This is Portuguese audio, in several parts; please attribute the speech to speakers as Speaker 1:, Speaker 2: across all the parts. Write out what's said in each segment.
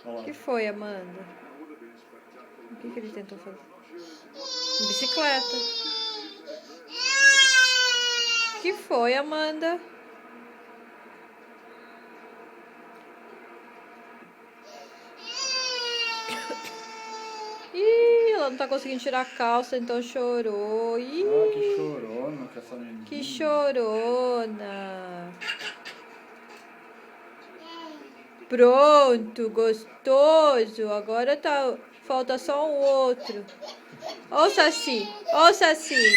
Speaker 1: Olha
Speaker 2: O
Speaker 1: lá.
Speaker 2: que foi, Amanda? O que ele tentou fazer? Bicicleta. O que foi, Amanda? Ih, ela não tá conseguindo tirar a calça, então chorou. Ih,
Speaker 1: Ah, que chorona com essa menina.
Speaker 2: que chorona. Pronto, gostoso. Agora tá. Falta só um outro. Ô, Saci. Ô, Saci.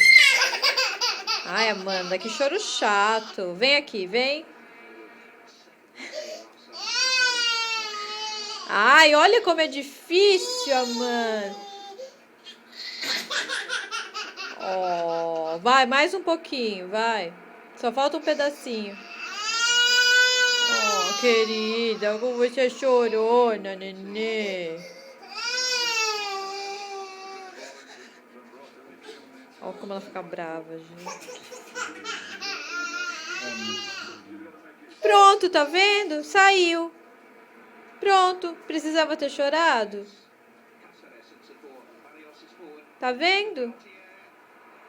Speaker 2: Ai, Amanda, que choro chato. Vem aqui, vem. Ai, olha como é difícil, Amanda. Oh, vai, mais um pouquinho, vai. Só falta um pedacinho. Oh, querida, como você é chorona, nenê. Olha como ela fica brava, gente. Pronto, tá vendo? Saiu. Pronto, precisava ter chorado. Tá vendo?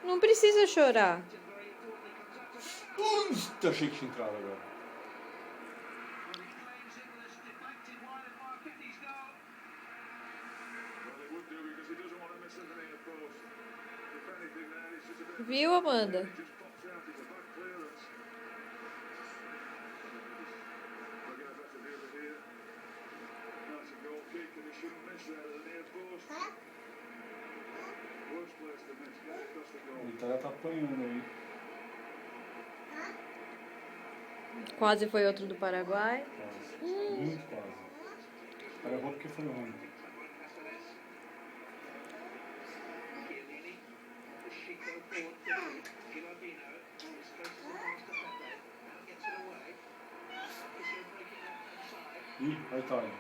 Speaker 2: Não precisa chorar.
Speaker 1: Achei que tinha entrado agora.
Speaker 2: Viu, Amanda?
Speaker 1: A Itália tá apanhando aí.
Speaker 2: Quase foi outro do Paraguai.
Speaker 1: Quase. Muito quase. O cara errou porque foi ruim. Ih, olha a Itália.